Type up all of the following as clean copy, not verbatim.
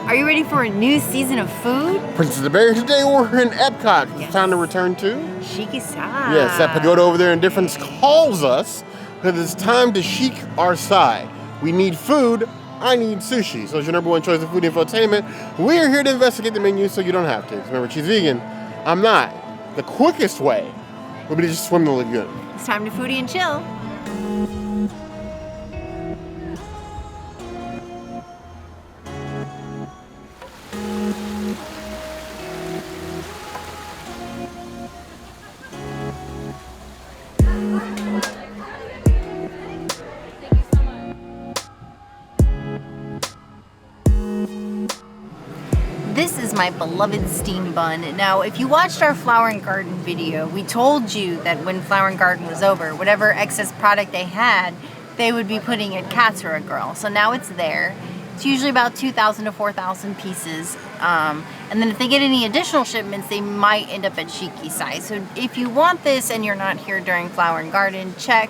Are you ready for a new season of food? Princess of the Bear, today we're in Epcot. Yes. It's time to return to Shiki-Sai. Yes, that pagoda over there in Difference calls us because it's time to chic our side. We need food. I need sushi. So it's your number one choice of food infotainment. We're here to investigate the menu so you don't have to. Remember, she's vegan. I'm not. The quickest way would be to just swim the lagoon. It's time to foodie and chill. This is my beloved steam bun. Now, if you watched our Flower and Garden video, we told you that when Flower and Garden was over, whatever excess product they had, they would be putting at Katsura Grill. So now it's there. It's usually about 2,000 to 4,000 pieces. And then if they get any additional shipments, they might end up at Shiki-Sai. So if you want this and you're not here during Flower and Garden, check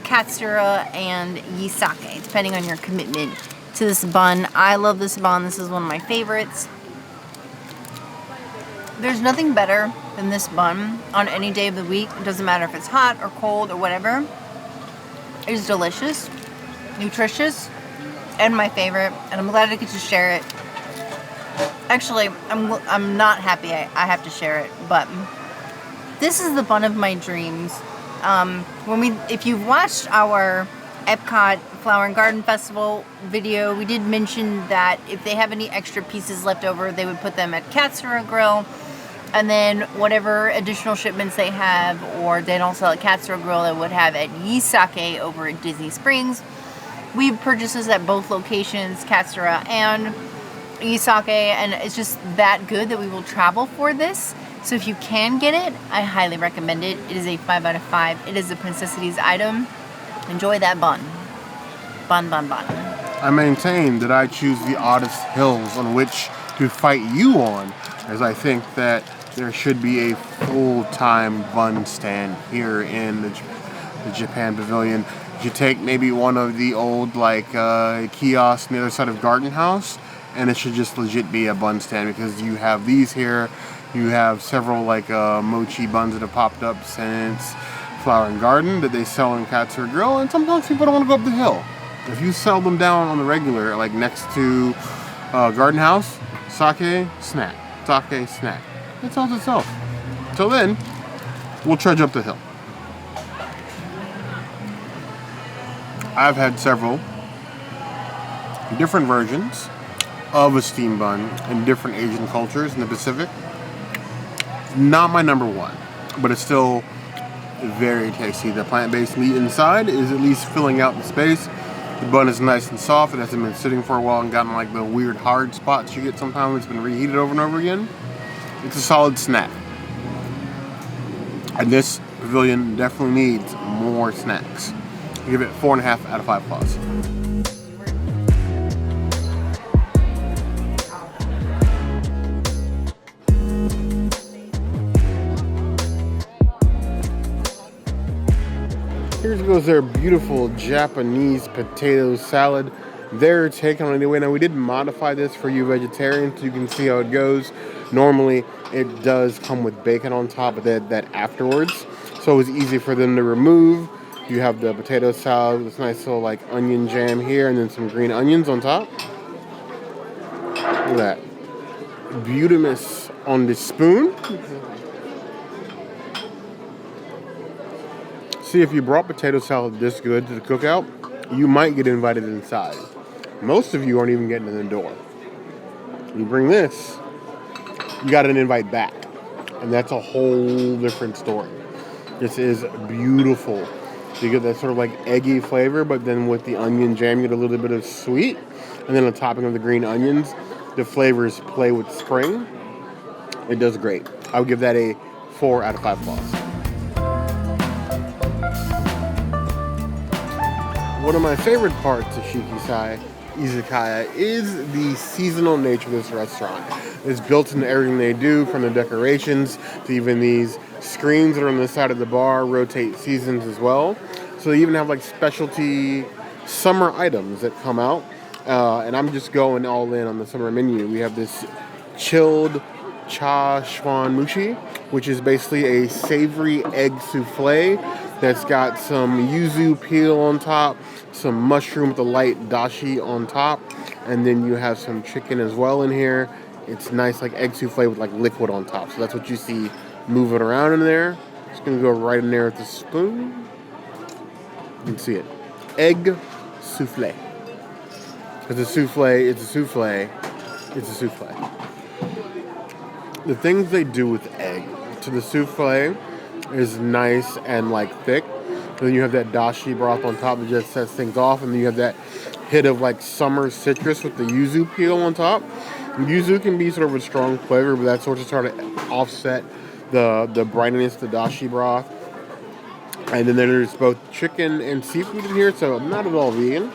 Katsura and Izakaya, depending on your commitment to this bun. I love this bun. This is one of my favorites. There's nothing better than this bun on any day of the week. It doesn't matter if it's hot or cold or whatever. It's delicious, nutritious, and my favorite. And I'm glad I get to share it. Actually, I'm not happy I have to share it, but this is the bun of my dreams. If you've watched our EPCOT Flower and Garden Festival video, we did mention that if they have any extra pieces left over, they would put them at Katsura Grill. And then whatever additional shipments they have, or they don't sell at Katsura Grill, they would have at Izakaya over at Disney Springs. We've purchased this at both locations, Katsura and Izakaya, and it's just that good that we will travel for this. So if you can get it, I highly recommend it. It is a 5 out of 5. It is a Princessities item. Enjoy that bun. Bun, bun, bun. I maintain that I choose the oddest hills on which to fight you on, as I think that there should be a full-time bun stand here in the Japan Pavilion. You take maybe one of the old kiosks on the other side of Garden House, and it should just legit be a bun stand, because you have these here. You have several mochi buns that have popped up since Flower and Garden that they sell in Katsura Grill, and sometimes people don't want to go up the hill. If you sell them down on the regular, like next to Garden House, sake, snack. Sake, snack. It sells itself. Till then, we'll trudge up the hill. I've had several different versions of a steam bun in different Asian cultures in the Pacific. Not my number one, but it's still very tasty. The plant-based meat inside is at least filling out the space. The bun is nice and soft. It hasn't been sitting for a while and gotten the weird hard spots you get sometimes. It's been reheated over and over again. It's a solid snack. And this pavilion definitely needs more snacks. I give it 4.5 out of 5 claws. Here goes their beautiful Japanese potato salad. Their take on it anyway. Now, we did modify this for you vegetarians so you can see how it goes. Normally, it does come with bacon on top of that afterwards. So it's easy for them to remove. You have the potato salad, this nice little onion jam here, and then some green onions on top. Look at that. Beautimous on the spoon. See, if you brought potato salad this good to the cookout, you might get invited inside. Most of you aren't even getting in the door. You bring this, you got an invite back. And that's a whole different story. This is beautiful. You get that sort of eggy flavor, but then with the onion jam, you get a little bit of sweet. And then on topping of the green onions, the flavors play with spring. It does great. I would give that a 4 out of 5 claws. One of my favorite parts of Shiki-Sai Izakaya is the seasonal nature of this restaurant. It's built into everything they do, from the decorations to even these screens that are on the side of the bar rotate seasons as well. So they even have specialty summer items that come out. And I'm just going all in on the summer menu. We have this chilled Chawanmushi, which is basically a savory egg souffle that's got some yuzu peel on top, some mushroom with a light dashi on top, and then you have some chicken as well in here. It's nice like egg souffle with like liquid on top. So that's what you see moving around in there. Just gonna go right in there with the spoon. You can see it. Egg souffle. Because a souffle, it's a souffle, it's a souffle. The things they do with egg to the souffle is nice and like thick. And then you have that dashi broth on top that just sets things off. And then you have that hit of like summer citrus with the yuzu peel on top. And yuzu can be sort of a strong flavor, but that's sort of offset the brightness of the dashi broth. And then there's both chicken and seafood in here, so not at all vegan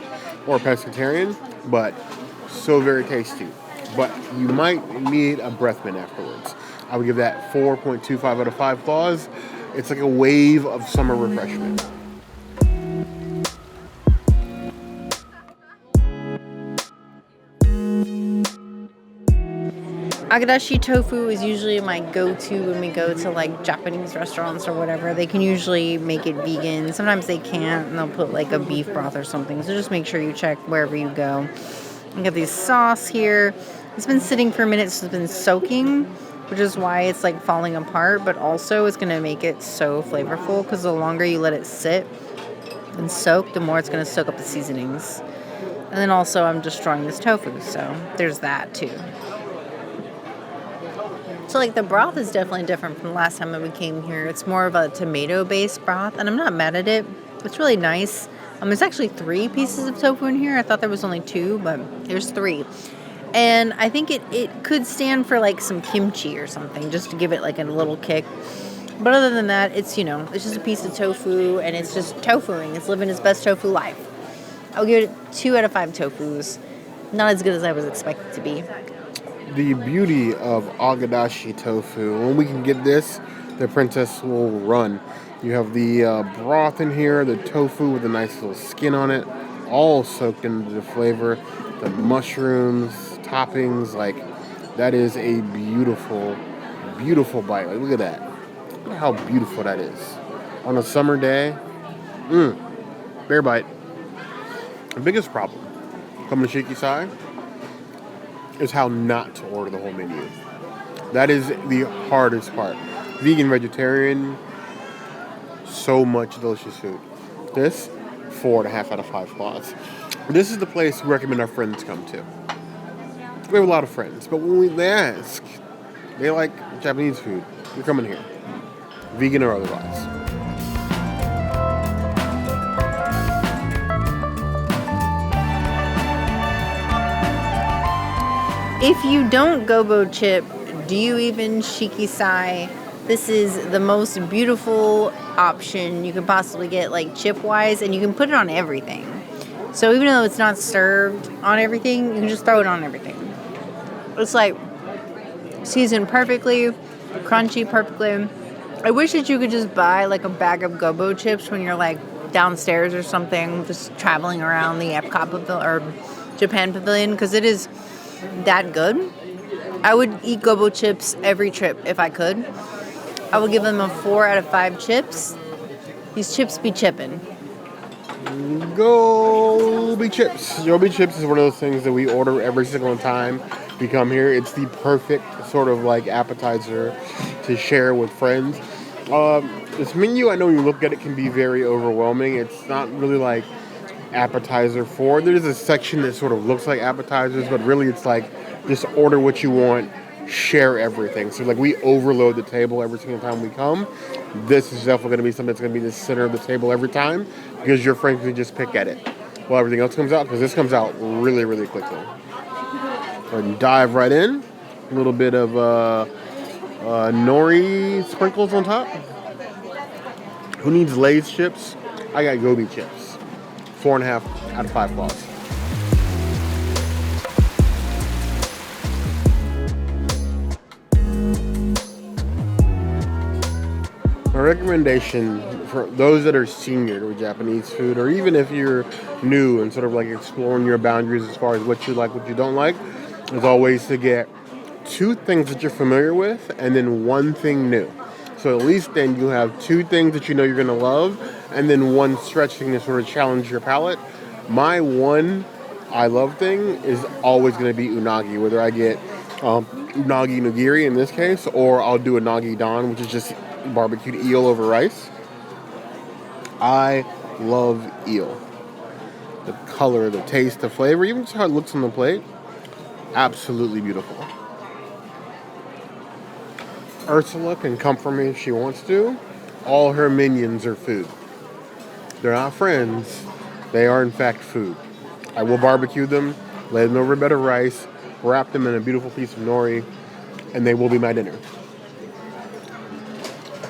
or pescatarian, but so very tasty. But you might need a breath mint afterwards. I would give that 4.25 out of 5 claws. It's like a wave of summer refreshment. Agedashi tofu is usually my go-to when we go to like Japanese restaurants or whatever. They can usually make it vegan. Sometimes they can't, and they'll put like a beef broth or something. So just make sure you check wherever you go. You got this sauce here. It's been sitting for a minute, so it's been soaking, which is why it's like falling apart. But also it's going to make it so flavorful because the longer you let it sit and soak, the more it's going to soak up the seasonings. And then also I'm destroying this tofu, so there's that too. So, like, the broth is definitely different from the last time that we came here. It's more of a tomato-based broth, and I'm not mad at it. It's really nice. There's actually 3 pieces of tofu in here. I thought there was only 2, but there's 3. And I think it could stand for, like, some kimchi or something, just to give it, like, a little kick. But other than that, it's, you know, it's just a piece of tofu, and it's just tofuing. It's living its best tofu life. I'll give it 2 out of 5 tofus. Not as good as I was expected to be. The beauty of Agedashi tofu, when we can get this, the princess will run. You have the broth in here, the tofu with a nice little skin on it, all soaked into the flavor. The mushrooms, toppings, like, that is a beautiful, beautiful bite. Like, look at that. Look at how beautiful that is. On a summer day, bear bite. The biggest problem coming to Shiki-Sai is how not to order the whole menu. That is the hardest part. Vegan, vegetarian, so much delicious food. This, 4.5 out of 5 claws. This is the place we recommend our friends come to. We have a lot of friends, but when they ask, they like Japanese food, you're coming here. Vegan or otherwise. If you don't Gobo chip, do you even Shiki-Sai? This is the most beautiful option you can possibly get, like chip-wise, and you can put it on everything. So even though it's not served on everything, you can just throw it on everything. It's like seasoned perfectly, crunchy perfectly. I wish that you could just buy like a bag of Gobo chips when you're like downstairs or something, just traveling around the EPCOT pavilion or Japan pavilion, because it is that good. I would eat Gobo chips every trip if I could. I would give them a 4 out of 5 chips. These chips be chipping. Gobi chips. Gobi chips is one of those things that we order every single time we come here. It's the perfect sort of like appetizer to share with friends. This menu, I know when you look at it, can be very overwhelming. It's not really like appetizer 4. There's a section that sort of looks like appetizers, but really it's like just order what you want, share everything. So like we overload the table every single time we come. This is definitely going to be something that's going to be the center of the table every time, because your friends can just pick at it while everything else comes out, because this comes out really, really quickly. And dive right in. A little bit of nori sprinkles on top. Who needs Lay's chips? I got Gobi chips. 4.5 out of 5 claws. My recommendation for those that are senior to Japanese food, or even if you're new and sort of like exploring your boundaries as far as what you like, what you don't like, is always to get 2 things that you're familiar with and then 1 thing new. So at least then you have 2 things that you know you're going to love and then 1 stretch thing to sort of challenge your palate. My 1 I love thing is always going to be unagi, whether I get unagi nigiri in this case, or I'll do unagi don, which is just barbecued eel over rice. I love eel. The color, the taste, the flavor, even just how it looks on the plate, absolutely beautiful. Ursula can come for me if she wants to. All her minions are food. They're not friends. They are, in fact, food. I will barbecue them, lay them over a bed of rice, wrap them in a beautiful piece of nori, and they will be my dinner.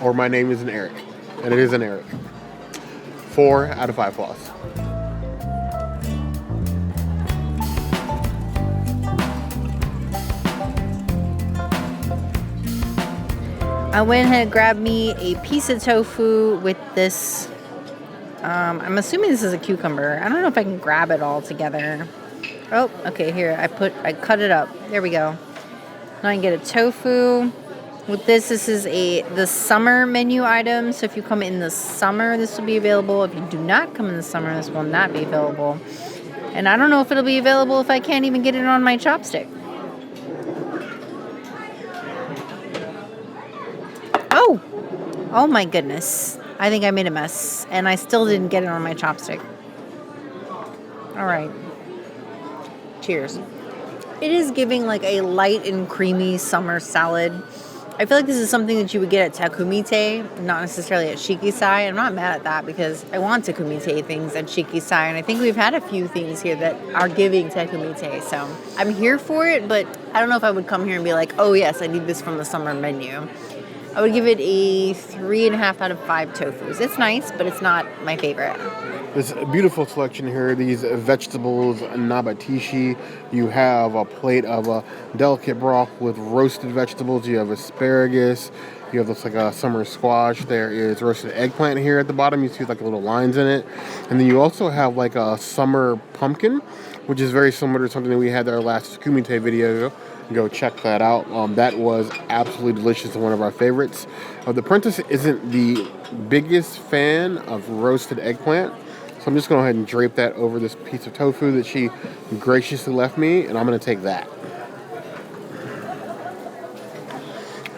Or my name is an Eric, and it is an Eric. 4 out of 5 plus. I went ahead and grabbed me a piece of tofu with this. I'm assuming this is a cucumber. I don't know if I can grab it all together. Oh, okay, here. I cut it up. There we go. Now I can get a tofu. With this is the summer menu item. So if you come in the summer, this will be available. If you do not come in the summer, this will not be available. And I don't know if it'll be available if I can't even get it on my chopstick. Oh my goodness. I think I made a mess. And I still didn't get it on my chopstick. All right. Cheers. It is giving like a light and creamy summer salad. I feel like this is something that you would get at Takumite, not necessarily at Shiki-Sai. I'm not mad at that because I want Takumite things at Shiki-Sai, and I think we've had a few things here that are giving Takumite. So I'm here for it, but I don't know if I would come here and be like, oh yes, I need this from the summer menu. I would give it a 3.5 out of 5 tofus. It's nice, but it's not my favorite. There's a beautiful selection here. These vegetables, Nibitashi. You have a plate of a delicate broth with roasted vegetables. You have asparagus. You have looks like a summer squash. There is roasted eggplant here at the bottom. You see like little lines in it. And then you also have like a summer pumpkin, which is very similar to something that we had in our last Kumite video. Go check that out. That was absolutely delicious and one of our favorites. The princess isn't the biggest fan of roasted eggplant, so I'm just going to go ahead and drape that over this piece of tofu that she graciously left me, and I'm going to take that.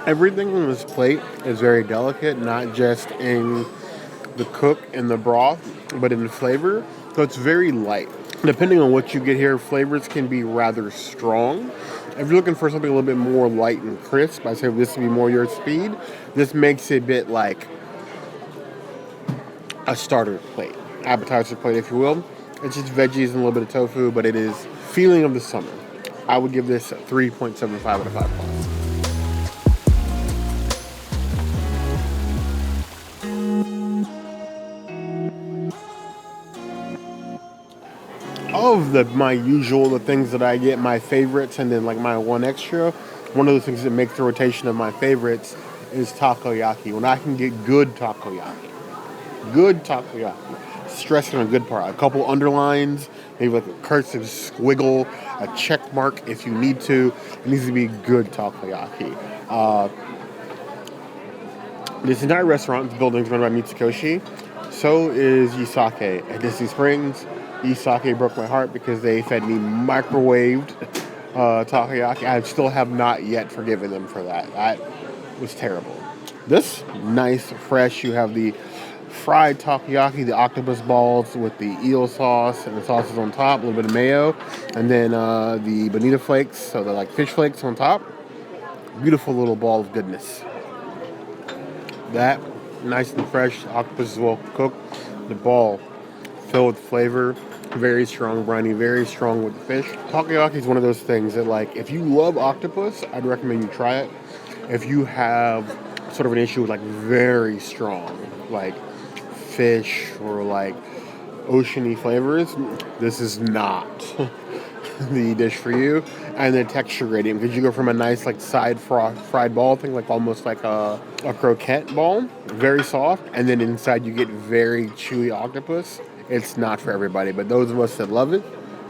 Everything on this plate is very delicate, not just in the cook and the broth, but in flavor, so it's very light. Depending on what you get here, flavors can be rather strong. If you're looking for something a little bit more light and crisp, I say this would be more your speed. This makes it a bit like a starter plate, appetizer plate, if you will. It's just veggies and a little bit of tofu, but it is feeling of the summer. I would give this 3.75 out of 5 plus. Of the things that I get, my favorites, and then like my one extra, one of the things that makes the rotation of my favorites is takoyaki. When I can get good takoyaki, stressing on a good part, a couple underlines, maybe like a cursive squiggle, a check mark if you need to. It needs to be good takoyaki. This entire restaurant, the building is run by Mitsukoshi. So is Izakaya at Disney Springs. Izakaya broke my heart because they fed me microwaved takoyaki. I still have not yet forgiven them for that. That was terrible. This, nice, fresh. You have the fried takoyaki, the octopus balls with the eel sauce and the sauces on top, a little bit of mayo, and then the bonita flakes, so they're like fish flakes on top. Beautiful little ball of goodness. That, nice and fresh, octopus is well cooked. The ball filled with flavor, very strong briny, very strong with the fish. Takoyaki is one of those things that, like, if you love octopus, I'd recommend you try it. If you have sort of an issue with like very strong, like fish or like oceany flavors, this is not the dish for you, and the texture gradient, because you go from a nice like side fried ball thing, like almost like a croquette ball, very soft, and then inside you get very chewy octopus. It's not for everybody, but those of us that love it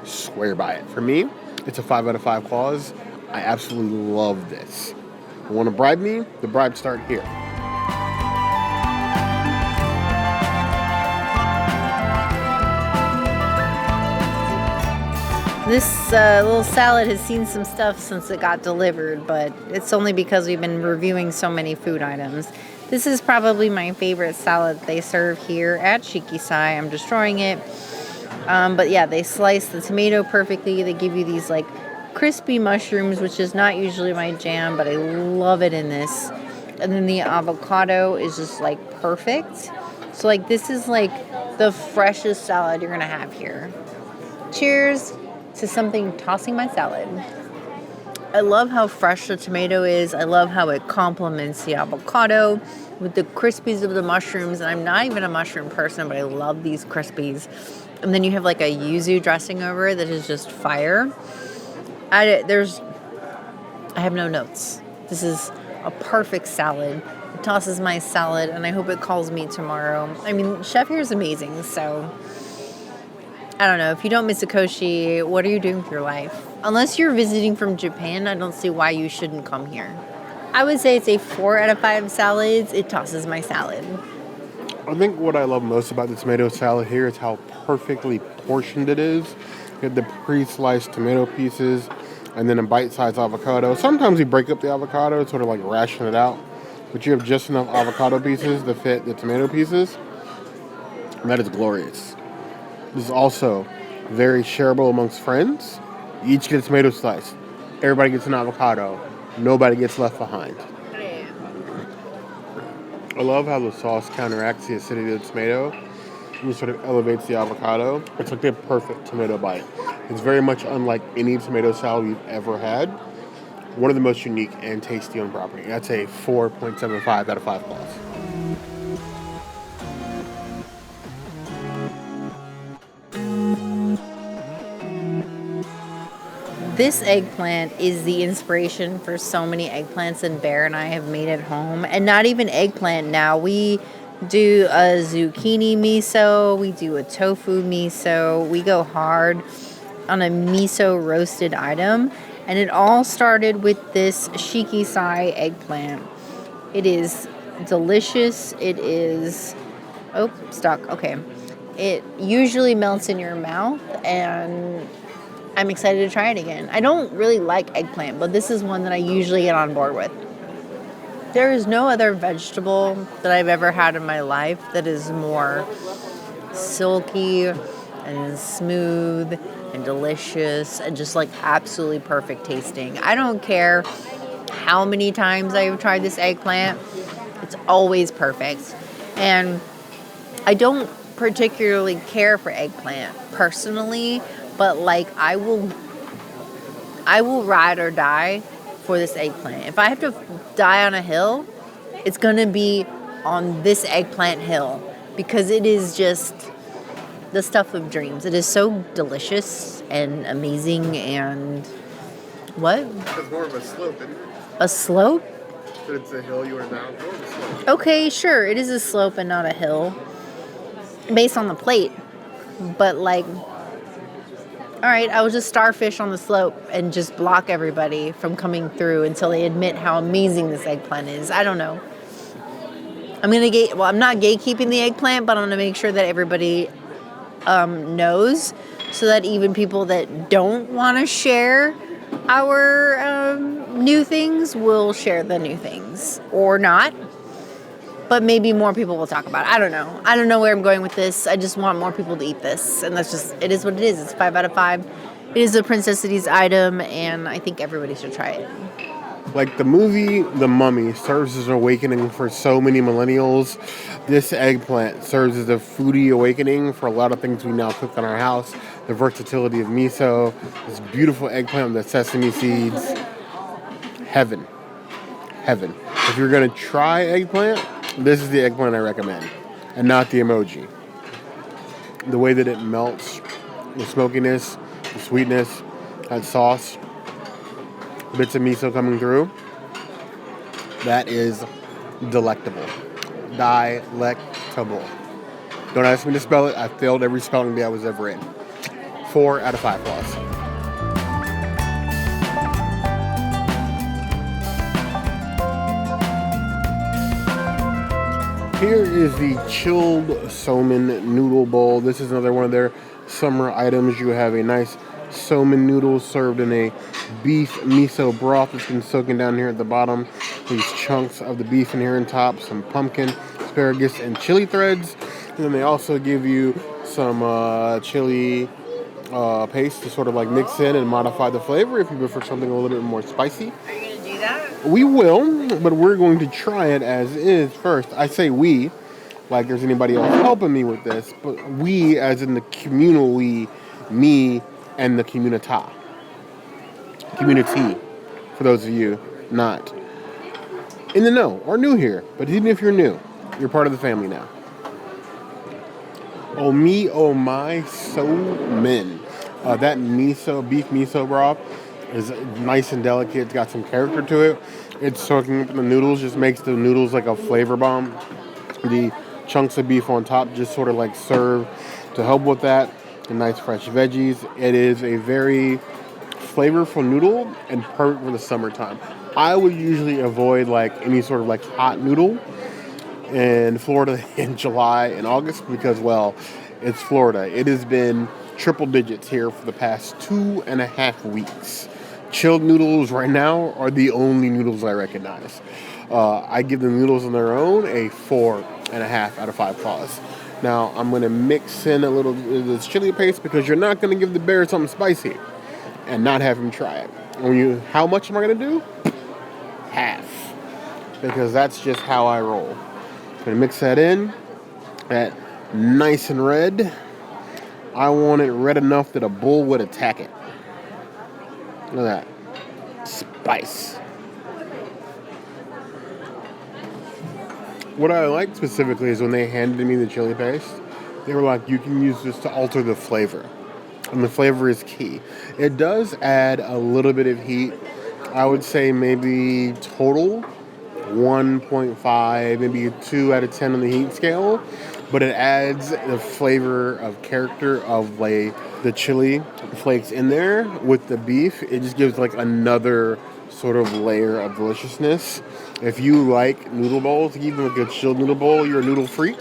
swear by it. For me, it's a 5 out of 5 claws. I absolutely love this. You want to bribe me? The bribes start here. This little salad has seen some stuff since it got delivered, but it's only because we've been reviewing so many food items. This is probably my favorite salad they serve here at Shiki-Sai. I'm destroying it. But yeah, they slice the tomato perfectly. They give you these like crispy mushrooms, which is not usually my jam, but I love it in this. And then the avocado is just like perfect. So like this is like the freshest salad you're gonna have here. Cheers to something tossing my salad. I love how fresh the tomato is. I love how it complements the avocado with the crispies of the mushrooms. And I'm not even a mushroom person, but I love these crispies. And then you have like a yuzu dressing over it that is just fire. I have no notes. This is a perfect salad. It tosses my salad, and I hope it calls me tomorrow. I mean, chef here is amazing, so I don't know. If you don't miss a koshi, what are you doing with your life? Unless you're visiting from Japan, I don't see why you shouldn't come here. I would say it's a 4 out of 5 salads. It tosses my salad. I think what I love most about the tomato salad here is how perfectly portioned it is. You have the pre-sliced tomato pieces and then a bite-sized avocado. Sometimes you break up the avocado, sort of like ration it out. But you have just enough avocado pieces to fit the tomato pieces. And that is glorious. This is also very shareable amongst friends. You each get a tomato slice. Everybody gets an avocado. Nobody gets left behind. I love how the sauce counteracts the acidity of the tomato and sort of elevates the avocado. It's like the perfect tomato bite. It's very much unlike any tomato salad we've ever had. One of the most unique and tasty on property. That's a 4.75 out of 5 claws. This eggplant is the inspiration for so many eggplants that Bear and I have made at home. And not even eggplant now. We do a zucchini miso. We do a tofu miso. We go hard on a miso roasted item. And it all started with this Shiki-Sai eggplant. It is delicious. It is... Oh, stuck. Okay. It usually melts in your mouth, and I'm excited to try it again. I don't really like eggplant, but this is one that I usually get on board with. There is no other vegetable that I've ever had in my life that is more silky and smooth and delicious and just like absolutely perfect tasting. I don't care how many times I've tried this eggplant. It's always perfect. And I don't particularly care for eggplant personally, but like I will ride or die for this eggplant. If I have to die on a hill, it's gonna be on this eggplant hill because it is just the stuff of dreams. It is so delicious and amazing. And what? It's more of a slope, isn't it? A slope? But it's a hill you are down. More of a slope. Okay, sure. It is a slope and not a hill based on the plate. But like, all right, I will just starfish on the slope and just block everybody from coming through until they admit how amazing this eggplant is. I don't know. I'm not gatekeeping the eggplant, but I'm going to make sure that everybody knows so that even people that don't want to share our new things will share the new things or not. But maybe more people will talk about it. I don't know. I don't know where I'm going with this. I just want more people to eat this. And that's just, it is what it is. It's 5 out of 5. It is a Princess Cities item, and I think everybody should try it. Like the movie The Mummy serves as an awakening for so many millennials, this eggplant serves as a foodie awakening for a lot of things we now cook in our house. The versatility of miso, this beautiful eggplant with the sesame seeds. Heaven. Heaven. If you're going to try eggplant, this is the eggplant I recommend, and not the emoji. The way that it melts, the smokiness, the sweetness, That sauce, bits of miso coming through. That is delectable. Delectable. Don't ask me to spell it. I failed every spelling bee I was ever in. 4 out of 5 plus. Here is the chilled somen noodle bowl. This is another one of their summer items. You have a nice somen noodle served in a beef miso broth that's been soaking down here at the bottom. These chunks of the beef in here on top, some pumpkin, asparagus, and chili threads. And then they also give you some chili paste to sort of like mix in and modify the flavor if you prefer something a little bit more spicy. Are you going to do that? We will, but we're going to try it as is first. I say we, like there's anybody else helping me with this, but we as in the communal we, me, and the community, for those of you not in the know or new here. But even if you're new, you're part of the family now. Oh me, oh my, so men. That beef miso broth is nice and delicate. It's got some character to it. It's soaking up in the noodles, just makes the noodles like a flavor bomb. The chunks of beef on top just sort of like serve to help with that. The nice fresh veggies. It is a very flavorful noodle and perfect for the summertime. I would usually avoid like any sort of like hot noodle in Florida in July and August because, well, it's Florida. It has been triple digits here for the past 2.5 weeks. Chilled noodles right now are the only noodles I recognize. I give the noodles on their own a 4.5 out of 5 claws. Now, I'm going to mix in a little bit of this chili paste because you're not going to give the bear something spicy and not have him try it. How much am I going to do? Half. Because that's just how I roll. I'm going to mix that in. That nice and red. I want it red enough that a bull would attack it. Look at that. Spice. What I like specifically is when they handed me the chili paste, they were like, you can use this to alter the flavor. And the flavor is key. It does add a little bit of heat. I would say maybe total 1.5, maybe a 2 out of 10 on the heat scale. But it adds the flavor of character of like the chili flakes in there with the beef. It just gives like another sort of layer of deliciousness. If you like noodle bowls, even like a chilled noodle bowl, you're a noodle freak,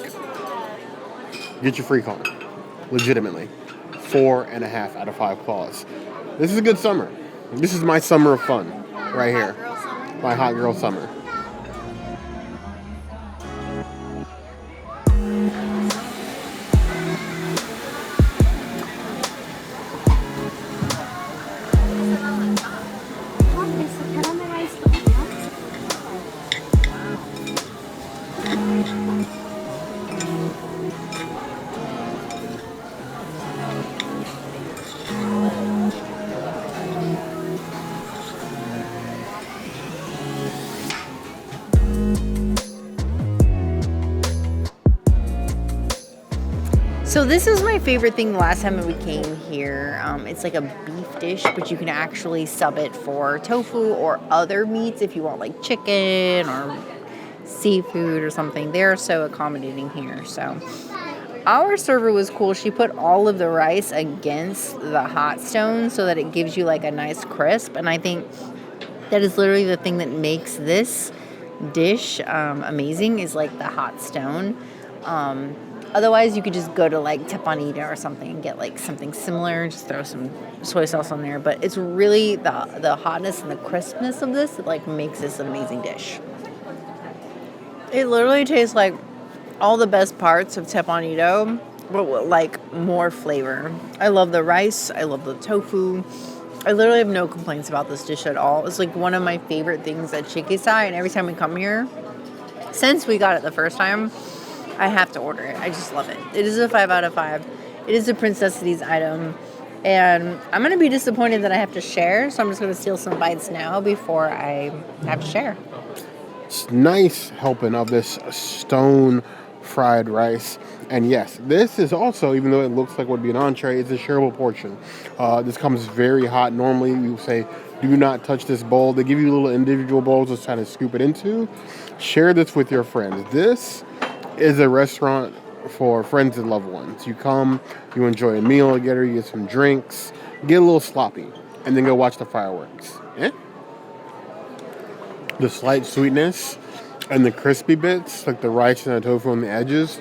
get your freak on. Legitimately. 4.5 out of 5 claws. This is a good summer. This is my summer of fun right here. My hot girl summer. So this is my favorite thing the last time that we came here. It's like a beef dish, but you can actually sub it for tofu or other meats if you want like chicken or seafood or something. They're so accommodating here. So our server was cool. She put all of the rice against the hot stone so that it gives you like a nice crisp. And I think that is literally the thing that makes this dish amazing is like the hot stone. Otherwise, you could just go to like tepanita or something and get like something similar. Just throw some soy sauce on there. But it's really the hotness and the crispness of this that like makes this an amazing dish. It literally tastes like all the best parts of tepanito, but with like more flavor. I love the rice. I love the tofu. I literally have no complaints about this dish at all. It's like one of my favorite things at Shiki-Sai. And every time we come here, since we got it the first time, I have to order it. I just love it. It is a 5 out of 5. It is a Princessities item. And I'm going to be disappointed that I have to share. So I'm just going to steal some bites now before I have to share. It's nice helping of this stone fried rice. And yes, this is also, even though it looks like would be an entree, it's a shareable portion. This comes very hot. Normally, you say, do not touch this bowl. They give you little individual bowls to kind of scoop it into. Share this with your friends. This is a restaurant for friends and loved ones. You come, you enjoy a meal together, you get some drinks, get a little sloppy, and then go watch the fireworks. Eh? The slight sweetness and the crispy bits, like the rice and the tofu on the edges,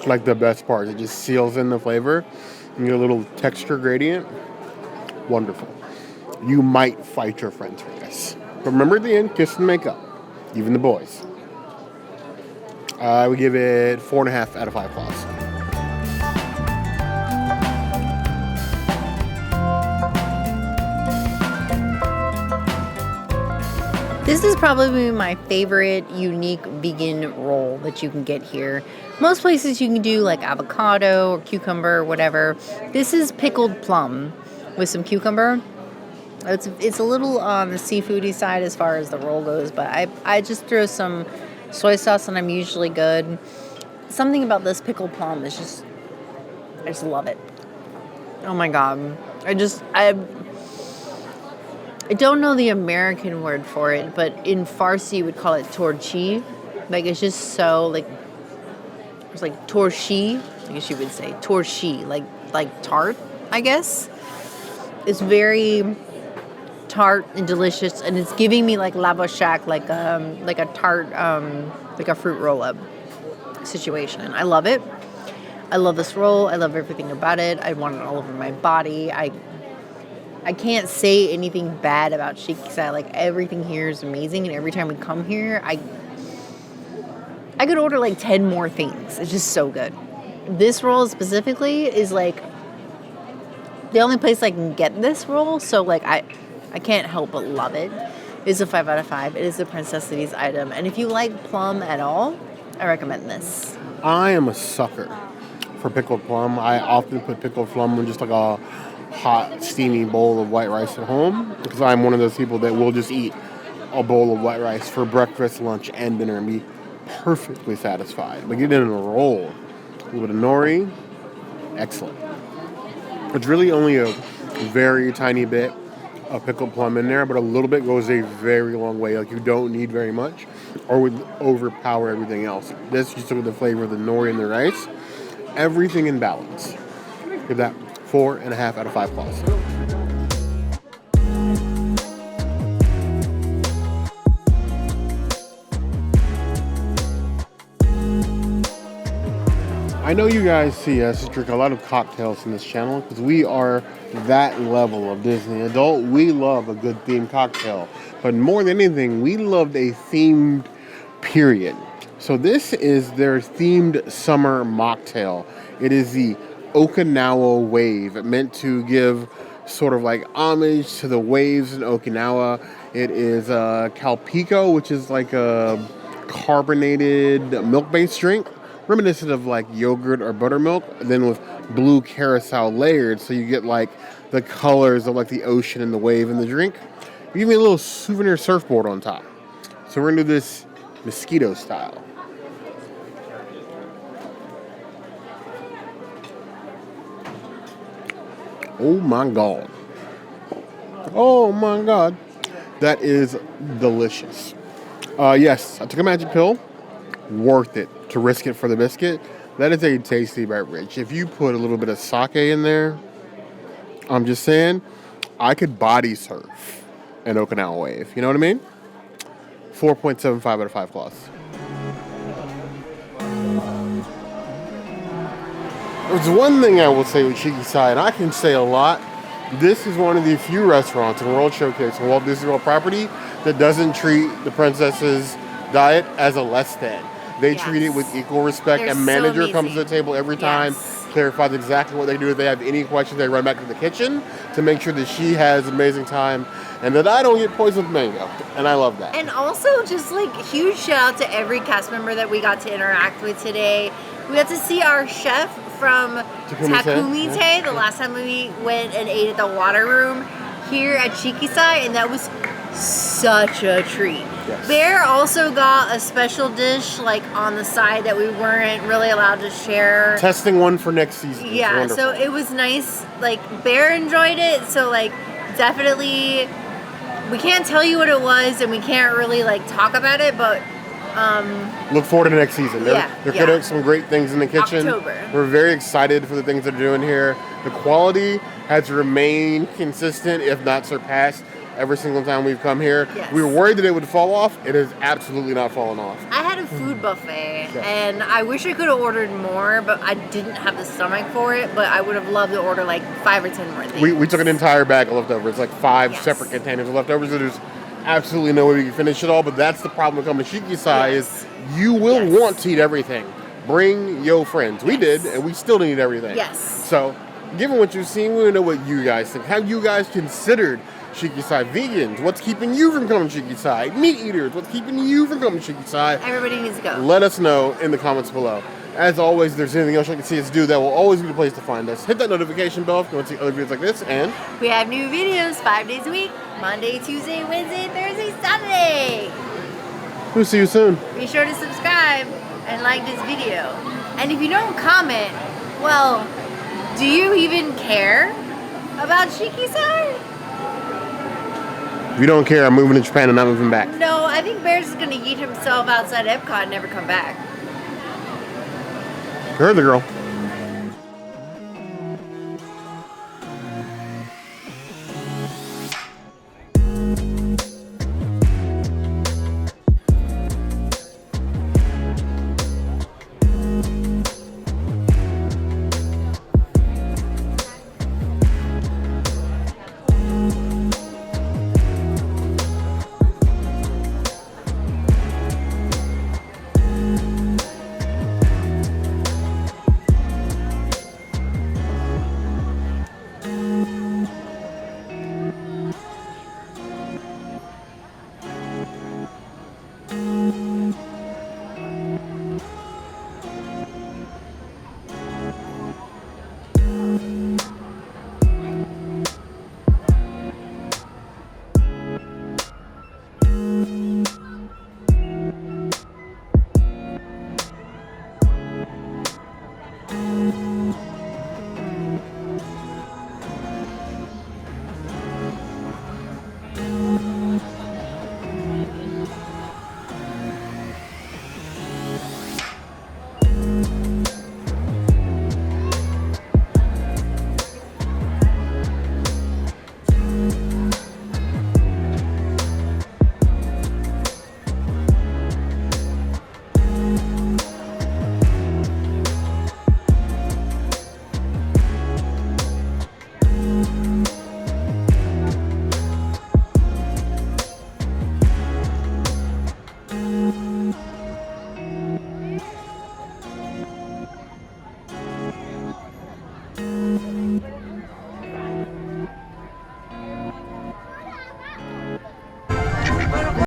like the best part. It just seals in the flavor. And you get a little texture gradient. Wonderful. You might fight your friends for this. But remember at the end, kiss and make up. Even the boys. I would give it 4.5 out of 5 claws. This is probably my favorite unique vegan roll that you can get here. Most places you can do like avocado or cucumber or whatever. This is pickled plum with some cucumber. It's a little on the seafoody side as far as the roll goes, but I just throw some soy sauce and I'm usually good. Something about this pickled plum is just, I just love it. Oh my God. I don't know the American word for it, but in Farsi you would call it torchi. Like it's just so like, it's like torshi, I guess you would say. Torshi, like tart, I guess. It's very tart and delicious, and it's giving me like lavash, like a tart, like a fruit roll-up situation. I love it. I love this roll. I love everything about it. I want it all over my body. I can't say anything bad about Shiki-Sai. Like everything here is amazing, and every time we come here, I could order like 10 more things. It's just so good. This roll specifically is like the only place I can get this roll, so like I can't help but love it. It's a 5 out of 5. It is a Princess Cities item, and if you like plum at all, I recommend this. I am a sucker for pickled plum. I often put pickled plum in just like a hot, steamy bowl of white rice at home, because I'm one of those people that will just eat a bowl of white rice for breakfast, lunch, and dinner and be perfectly satisfied. But get it in a roll with a nori, excellent. It's really only a very tiny bit of pickled plum in there, but a little bit goes a very long way. Like you don't need very much or would overpower everything else. This just took the flavor of the nori and the rice. Everything in balance. Give that 4.5 out of 5 claws. I know you guys see us drink a lot of cocktails in this channel because we are that level of Disney adult. We love a good themed cocktail. But more than anything, we loved a themed period. So this is their themed summer mocktail. It is the Okinawa wave, meant to give sort of like homage to the waves in Okinawa. It is Calpico, which is like a carbonated milk-based drink, reminiscent of like yogurt or buttermilk, then with blue carousel layered, so you get like the colors of like the ocean and the wave in the drink. Give me a little souvenir surfboard on top. So we're gonna do this mosquito style. Oh my God. Oh my God. That is delicious. Yes, I took a magic pill. Worth it to risk it for the biscuit. That is a tasty beverage. If you put a little bit of sake in there, I'm just saying, I could body surf an Okinawa wave. You know what I mean? 4.75 out of 5 claws. There's one thing I will say with Shiki-Sai, and I can say a lot. This is one of the few restaurants in World Showcase and Walt Disney World property that doesn't treat the princess's diet as a less than. They treat it with equal respect. They're a manager so comes to the table every time, clarifies exactly what they do. If they have any questions, they run back to the kitchen to make sure that she has an amazing time and that I don't get poisoned with mango. And I love that. And also just like huge shout out to every cast member that we got to interact with today. We got to see our chef from Takumite the last time we went and ate at the water room here at Shiki-Sai, and that was such a treat. Yes. Bear also got a special dish like on the side that we weren't really allowed to share. Testing one for next season. It's Yeah, wonderful. so it was nice. Like Bear enjoyed it, so like definitely we can't tell you what it was and we can't really like talk about it, but look forward to the next season. They're Yeah. cooking some great things in the kitchen. October. We're very excited for the things they're doing here. The quality has remained consistent, if not surpassed, every single time we've come here. Yes. We were worried that it would fall off. It has absolutely not fallen off. I had a food buffet Yeah. and I wish I could have ordered more, but I didn't have the stomach for it, but I would have loved to order like 5 or 10 more things. We took an entire bag of leftovers, like 5 Yes. separate containers of leftovers. So there's absolutely no way we can finish it all, but that's the problem with coming to Shiki-Sai Yes. is you will Yes. want to eat everything. Bring your friends. We Yes. did, and we still didn't eat everything. Yes. So, given what you've seen, we want to know what you guys think. Have you guys considered Shiki-Sai vegans? What's keeping you from coming to Shiki-Sai? Meat eaters, what's keeping you from coming to Shiki-Sai? Everybody needs to go. Let us know in the comments below. As always, if there's anything else you can see us do, that will always be the place to find us. Hit that notification bell if you want to see other videos like this, and We have new videos 5 days a week, Monday, Tuesday, Wednesday, Thursday, Saturday. we'll see you soon. Be sure to subscribe and like this video. And if you don't comment, well, do you even care about Shiki-Sai? If you don't care, I'm moving to Japan and not moving back. No, I think Bear's is gonna eat himself outside Epcot and never come back. You heard the girl.